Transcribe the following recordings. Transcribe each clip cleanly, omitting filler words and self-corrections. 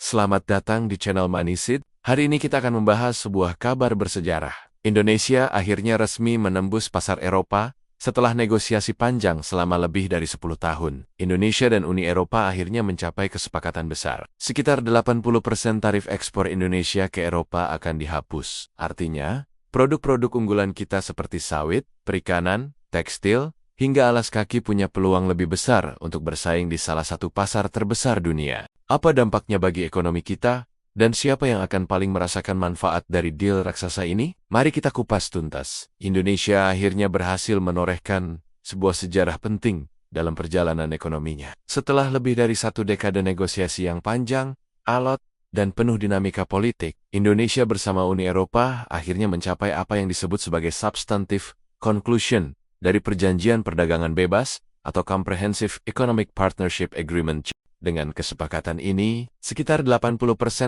Selamat datang di channel Manisit. Hari ini kita akan membahas sebuah kabar bersejarah. Indonesia akhirnya resmi menembus pasar Eropa setelah negosiasi panjang selama lebih dari 10 tahun. Indonesia dan Uni Eropa akhirnya mencapai kesepakatan besar. Sekitar 80% tarif ekspor Indonesia ke Eropa akan dihapus. Artinya, produk-produk unggulan kita seperti sawit, perikanan, tekstil, hingga alas kaki punya peluang lebih besar untuk bersaing di salah satu pasar terbesar dunia. Apa dampaknya bagi ekonomi kita? Dan siapa yang akan paling merasakan manfaat dari deal raksasa ini? Mari kita kupas tuntas. Indonesia akhirnya berhasil menorehkan sebuah sejarah penting dalam perjalanan ekonominya. Setelah lebih dari 1 dekade negosiasi yang panjang, alot, dan penuh dinamika politik, Indonesia bersama Uni Eropa akhirnya mencapai apa yang disebut sebagai substantive conclusion dari Perjanjian Perdagangan Bebas atau Comprehensive Economic Partnership Agreement. Dengan kesepakatan ini, sekitar 80%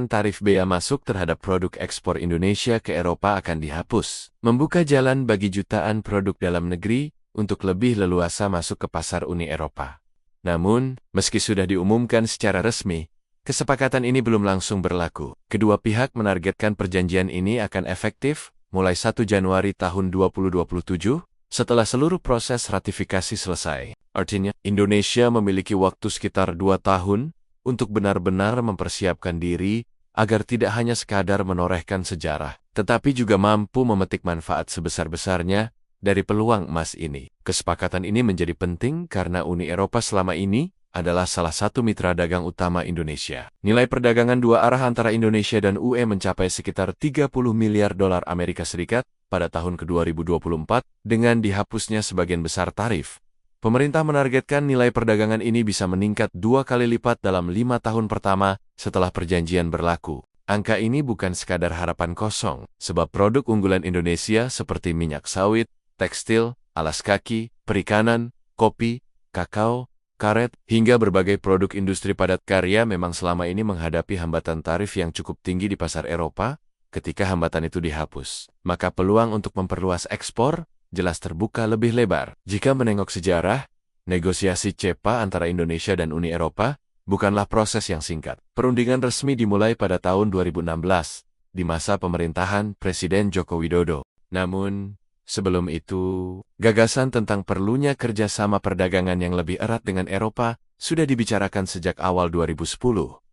tarif bea masuk terhadap produk ekspor Indonesia ke Eropa akan dihapus, membuka jalan bagi jutaan produk dalam negeri untuk lebih leluasa masuk ke pasar Uni Eropa. Namun, meski sudah diumumkan secara resmi, kesepakatan ini belum langsung berlaku. Kedua pihak menargetkan perjanjian ini akan efektif mulai 1 Januari tahun 2027, setelah seluruh proses ratifikasi selesai. Artinya, Indonesia memiliki waktu sekitar 2 tahun untuk benar-benar mempersiapkan diri agar tidak hanya sekadar menorehkan sejarah, tetapi juga mampu memetik manfaat sebesar-besarnya dari peluang emas ini. Kesepakatan ini menjadi penting karena Uni Eropa selama ini adalah salah satu mitra dagang utama Indonesia. Nilai perdagangan dua arah antara Indonesia dan UE mencapai sekitar 30 miliar dolar Amerika Serikat pada tahun ke-2024 dengan dihapusnya sebagian besar tarif. Pemerintah menargetkan nilai perdagangan ini bisa meningkat 2 kali lipat dalam 5 tahun pertama setelah perjanjian berlaku. Angka ini bukan sekadar harapan kosong, sebab produk unggulan Indonesia seperti minyak sawit, tekstil, alas kaki, perikanan, kopi, kakao, karet, hingga berbagai produk industri padat karya memang selama ini menghadapi hambatan tarif yang cukup tinggi di pasar Eropa. Ketika hambatan itu dihapus, maka peluang untuk memperluas ekspor jelas terbuka lebih lebar. Jika menengok sejarah, negosiasi CEPA antara Indonesia dan Uni Eropa bukanlah proses yang singkat. Perundingan resmi dimulai pada tahun 2016, di masa pemerintahan Presiden Joko Widodo. Namun, sebelum itu, gagasan tentang perlunya kerjasama perdagangan yang lebih erat dengan Eropa sudah dibicarakan sejak awal 2010.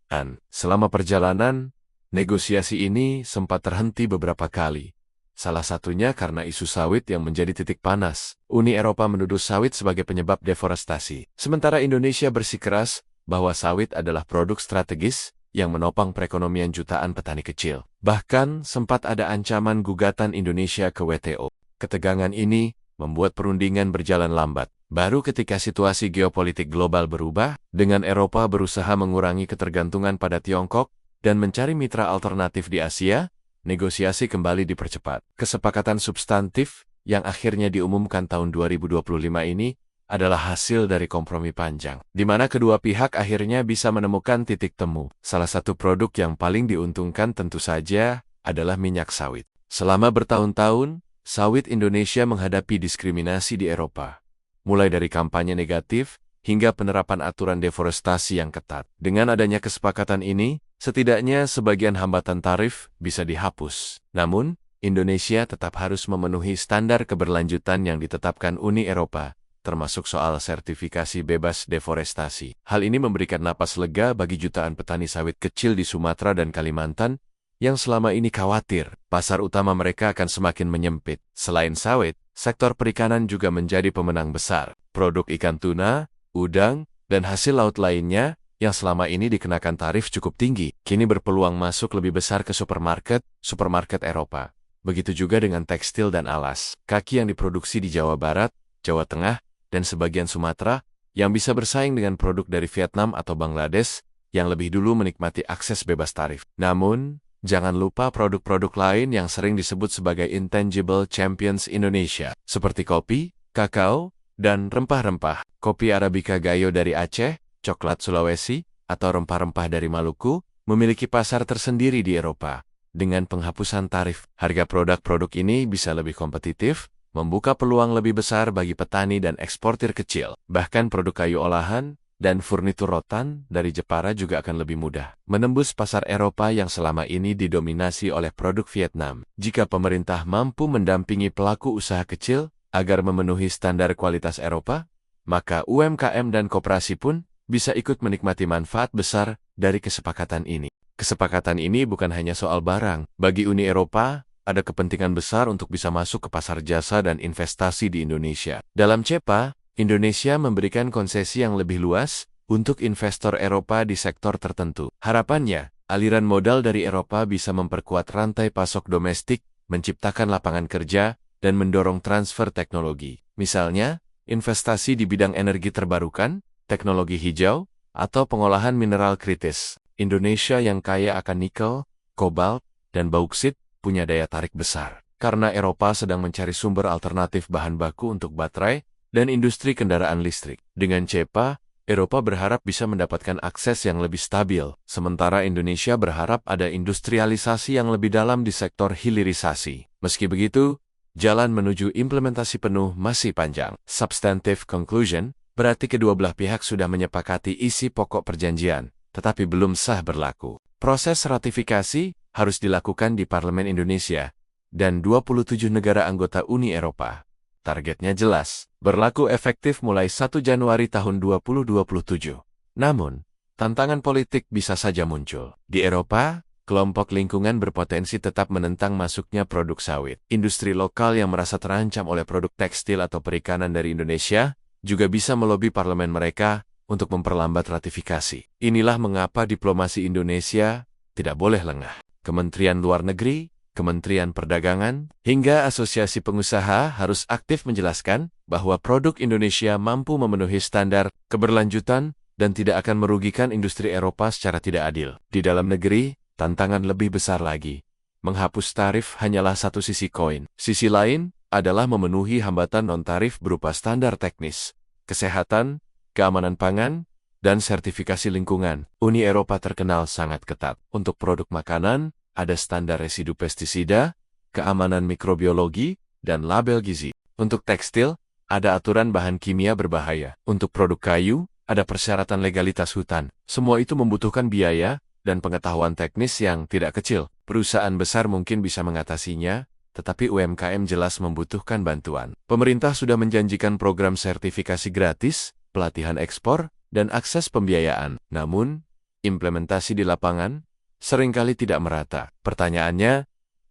Dan selama perjalanan, negosiasi ini sempat terhenti beberapa kali. Salah satunya karena isu sawit yang menjadi titik panas. Uni Eropa menuduh sawit sebagai penyebab deforestasi. Sementara Indonesia bersikeras bahwa sawit adalah produk strategis yang menopang perekonomian jutaan petani kecil. Bahkan sempat ada ancaman gugatan Indonesia ke WTO. Ketegangan ini membuat perundingan berjalan lambat. Baru ketika situasi geopolitik global berubah, dengan Eropa berusaha mengurangi ketergantungan pada Tiongkok dan mencari mitra alternatif di Asia, negosiasi kembali dipercepat. Kesepakatan substantif yang akhirnya diumumkan tahun 2025 ini adalah hasil dari kompromi panjang, di mana kedua pihak akhirnya bisa menemukan titik temu. Salah satu produk yang paling diuntungkan tentu saja adalah minyak sawit. Selama bertahun-tahun, sawit Indonesia menghadapi diskriminasi di Eropa, mulai dari kampanye negatif hingga penerapan aturan deforestasi yang ketat. Dengan adanya kesepakatan ini, setidaknya sebagian hambatan tarif bisa dihapus. Namun, Indonesia tetap harus memenuhi standar keberlanjutan yang ditetapkan Uni Eropa, termasuk soal sertifikasi bebas deforestasi. Hal ini memberikan napas lega bagi jutaan petani sawit kecil di Sumatera dan Kalimantan yang selama ini khawatir pasar utama mereka akan semakin menyempit. Selain sawit, sektor perikanan juga menjadi pemenang besar. Produk ikan tuna, udang, dan hasil laut lainnya yang selama ini dikenakan tarif cukup tinggi, kini berpeluang masuk lebih besar ke supermarket Eropa. Begitu juga dengan tekstil dan alas kaki yang diproduksi di Jawa Barat, Jawa Tengah, dan sebagian Sumatera, yang bisa bersaing dengan produk dari Vietnam atau Bangladesh yang lebih dulu menikmati akses bebas tarif. Namun, jangan lupa produk-produk lain yang sering disebut sebagai intangible champions Indonesia, seperti kopi, kakao, dan rempah-rempah. Kopi Arabica Gayo dari Aceh, coklat Sulawesi, atau rempah-rempah dari Maluku, memiliki pasar tersendiri di Eropa. Dengan penghapusan tarif, harga produk-produk ini bisa lebih kompetitif, membuka peluang lebih besar bagi petani dan eksportir kecil. Bahkan produk kayu olahan, dan furnitur rotan dari Jepara juga akan lebih mudah menembus pasar Eropa yang selama ini didominasi oleh produk Vietnam. Jika pemerintah mampu mendampingi pelaku usaha kecil agar memenuhi standar kualitas Eropa, maka UMKM dan koperasi pun bisa ikut menikmati manfaat besar dari kesepakatan ini. Kesepakatan ini bukan hanya soal barang. Bagi Uni Eropa, ada kepentingan besar untuk bisa masuk ke pasar jasa dan investasi di Indonesia. Dalam CEPA, Indonesia memberikan konsesi yang lebih luas untuk investor Eropa di sektor tertentu. Harapannya, aliran modal dari Eropa bisa memperkuat rantai pasok domestik, menciptakan lapangan kerja, dan mendorong transfer teknologi. Misalnya, investasi di bidang energi terbarukan, teknologi hijau, atau pengolahan mineral kritis. Indonesia yang kaya akan nikel, kobalt, dan bauksit punya daya tarik besar. Karena Eropa sedang mencari sumber alternatif bahan baku untuk baterai dan industri kendaraan listrik. Dengan CEPA, Eropa berharap bisa mendapatkan akses yang lebih stabil, sementara Indonesia berharap ada industrialisasi yang lebih dalam di sektor hilirisasi. Meski begitu, jalan menuju implementasi penuh masih panjang. Substantive conclusion berarti kedua belah pihak sudah menyepakati isi pokok perjanjian, tetapi belum sah berlaku. Proses ratifikasi harus dilakukan di Parlemen Indonesia dan 27 negara anggota Uni Eropa. Targetnya jelas, berlaku efektif mulai 1 Januari tahun 2027. Namun, tantangan politik bisa saja muncul. Di Eropa, kelompok lingkungan berpotensi tetap menentang masuknya produk sawit. Industri lokal yang merasa terancam oleh produk tekstil atau perikanan dari Indonesia juga bisa melobi parlemen mereka untuk memperlambat ratifikasi. Inilah mengapa diplomasi Indonesia tidak boleh lengah. Kementerian Luar Negeri, Kementerian Perdagangan, hingga asosiasi pengusaha harus aktif menjelaskan bahwa produk Indonesia mampu memenuhi standar keberlanjutan dan tidak akan merugikan industri Eropa secara tidak adil. Di dalam negeri, tantangan lebih besar lagi. Menghapus tarif hanyalah satu sisi koin. Sisi lain adalah memenuhi hambatan non-tarif berupa standar teknis, kesehatan, keamanan pangan, dan sertifikasi lingkungan. Uni Eropa terkenal sangat ketat. Untuk produk makanan, ada standar residu pestisida, keamanan mikrobiologi, dan label gizi. Untuk tekstil, ada aturan bahan kimia berbahaya. Untuk produk kayu, ada persyaratan legalitas hutan. Semua itu membutuhkan biaya dan pengetahuan teknis yang tidak kecil. Perusahaan besar mungkin bisa mengatasinya, tetapi UMKM jelas membutuhkan bantuan. Pemerintah sudah menjanjikan program sertifikasi gratis, pelatihan ekspor, dan akses pembiayaan. Namun, implementasi di lapangan seringkali tidak merata. Pertanyaannya,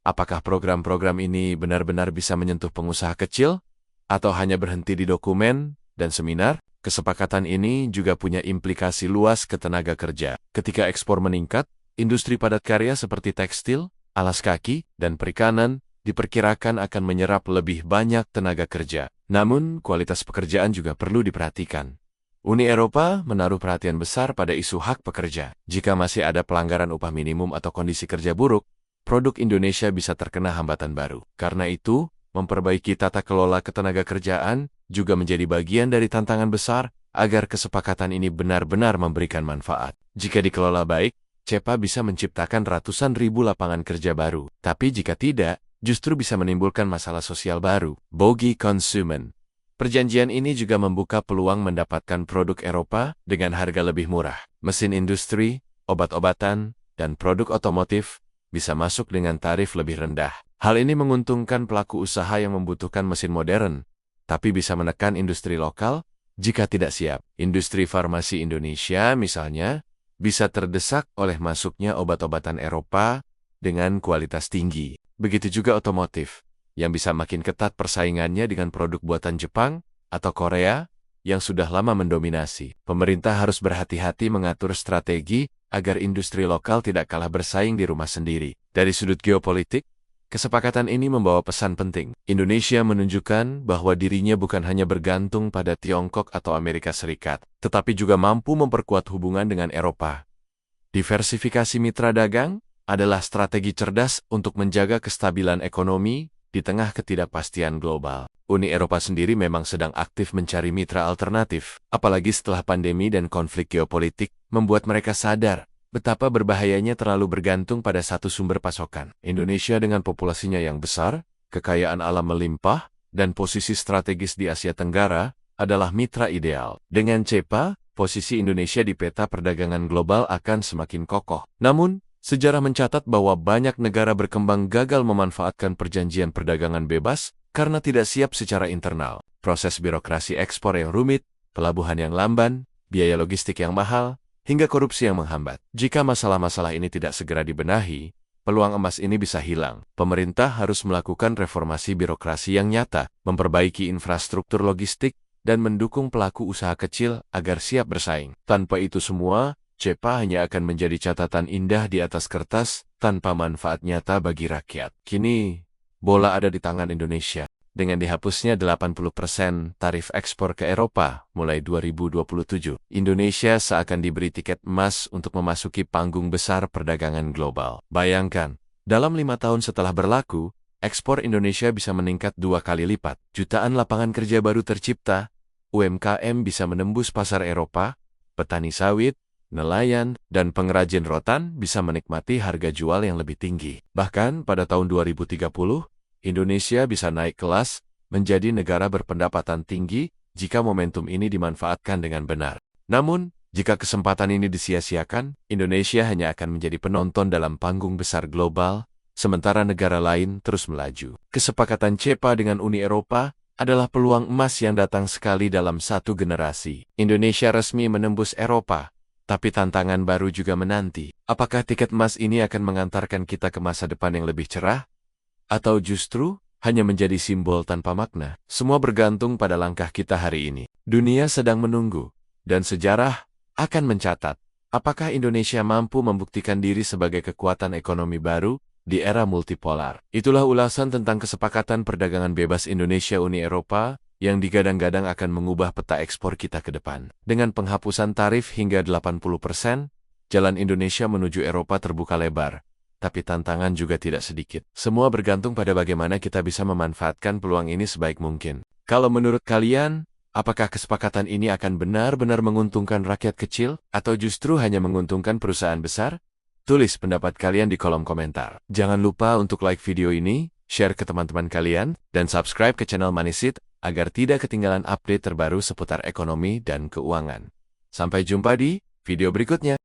apakah program-program ini benar-benar bisa menyentuh pengusaha kecil, atau hanya berhenti di dokumen dan seminar? Kesepakatan ini juga punya implikasi luas ke tenaga kerja. Ketika ekspor meningkat, industri padat karya seperti tekstil, alas kaki, dan perikanan diperkirakan akan menyerap lebih banyak tenaga kerja. Namun, kualitas pekerjaan juga perlu diperhatikan. Uni Eropa menaruh perhatian besar pada isu hak pekerja. Jika masih ada pelanggaran upah minimum atau kondisi kerja buruk, produk Indonesia bisa terkena hambatan baru. Karena itu, memperbaiki tata kelola ketenaga kerjaan juga menjadi bagian dari tantangan besar agar kesepakatan ini benar-benar memberikan manfaat. Jika dikelola baik, CEPA bisa menciptakan ratusan ribu lapangan kerja baru. Tapi jika tidak, justru bisa menimbulkan masalah sosial baru. Bagi konsumen. Perjanjian ini juga membuka peluang mendapatkan produk Eropa dengan harga lebih murah. Mesin industri, obat-obatan, dan produk otomotif bisa masuk dengan tarif lebih rendah. Hal ini menguntungkan pelaku usaha yang membutuhkan mesin modern, tapi bisa menekan industri lokal jika tidak siap. Industri farmasi Indonesia, misalnya, bisa terdesak oleh masuknya obat-obatan Eropa dengan kualitas tinggi. Begitu juga otomotif, yang bisa makin ketat persaingannya dengan produk buatan Jepang atau Korea yang sudah lama mendominasi. Pemerintah harus berhati-hati mengatur strategi agar industri lokal tidak kalah bersaing di rumah sendiri. Dari sudut geopolitik, kesepakatan ini membawa pesan penting. Indonesia menunjukkan bahwa dirinya bukan hanya bergantung pada Tiongkok atau Amerika Serikat, tetapi juga mampu memperkuat hubungan dengan Eropa. Diversifikasi mitra dagang adalah strategi cerdas untuk menjaga kestabilan ekonomi di tengah ketidakpastian global. Uni Eropa sendiri memang sedang aktif mencari mitra alternatif, apalagi setelah pandemi dan konflik geopolitik membuat mereka sadar betapa berbahayanya terlalu bergantung pada satu sumber pasokan. Indonesia dengan populasinya yang besar, kekayaan alam melimpah, dan posisi strategis di Asia Tenggara adalah mitra ideal. Dengan CEPA, posisi Indonesia di peta perdagangan global akan semakin kokoh. Namun, sejarah mencatat bahwa banyak negara berkembang gagal memanfaatkan perjanjian perdagangan bebas karena tidak siap secara internal. Proses birokrasi ekspor yang rumit, pelabuhan yang lamban, biaya logistik yang mahal, hingga korupsi yang menghambat. Jika masalah-masalah ini tidak segera dibenahi, peluang emas ini bisa hilang. Pemerintah harus melakukan reformasi birokrasi yang nyata, memperbaiki infrastruktur logistik, dan mendukung pelaku usaha kecil agar siap bersaing. Tanpa itu semua, CEPA hanya akan menjadi catatan indah di atas kertas tanpa manfaat nyata bagi rakyat. Kini, bola ada di tangan Indonesia. Dengan dihapusnya 80% tarif ekspor ke Eropa mulai 2027, Indonesia seakan diberi tiket emas untuk memasuki panggung besar perdagangan global. Bayangkan, dalam 5 tahun setelah berlaku, ekspor Indonesia bisa meningkat 2 kali lipat. Jutaan lapangan kerja baru tercipta, UMKM bisa menembus pasar Eropa, petani sawit, nelayan, dan pengrajin rotan bisa menikmati harga jual yang lebih tinggi. Bahkan pada tahun 2030, Indonesia bisa naik kelas menjadi negara berpendapatan tinggi jika momentum ini dimanfaatkan dengan benar. Namun, jika kesempatan ini disia-siakan, Indonesia hanya akan menjadi penonton dalam panggung besar global, sementara negara lain terus melaju. Kesepakatan CEPA dengan Uni Eropa adalah peluang emas yang datang sekali dalam satu generasi. Indonesia resmi menembus Eropa, tapi tantangan baru juga menanti. Apakah tiket emas ini akan mengantarkan kita ke masa depan yang lebih cerah? Atau justru hanya menjadi simbol tanpa makna? Semua bergantung pada langkah kita hari ini. Dunia sedang menunggu, dan sejarah akan mencatat apakah Indonesia mampu membuktikan diri sebagai kekuatan ekonomi baru di era multipolar. Itulah ulasan tentang kesepakatan perdagangan bebas Indonesia-Uni Eropa yang digadang-gadang akan mengubah peta ekspor kita ke depan. Dengan penghapusan tarif hingga 80%, jalan Indonesia menuju Eropa terbuka lebar. Tapi tantangan juga tidak sedikit. Semua bergantung pada bagaimana kita bisa memanfaatkan peluang ini sebaik mungkin. Kalau menurut kalian, apakah kesepakatan ini akan benar-benar menguntungkan rakyat kecil atau justru hanya menguntungkan perusahaan besar? Tulis pendapat kalian di kolom komentar. Jangan lupa untuk like video ini, share ke teman-teman kalian, dan subscribe ke channel Manisit agar tidak ketinggalan update terbaru seputar ekonomi dan keuangan. Sampai jumpa di video berikutnya.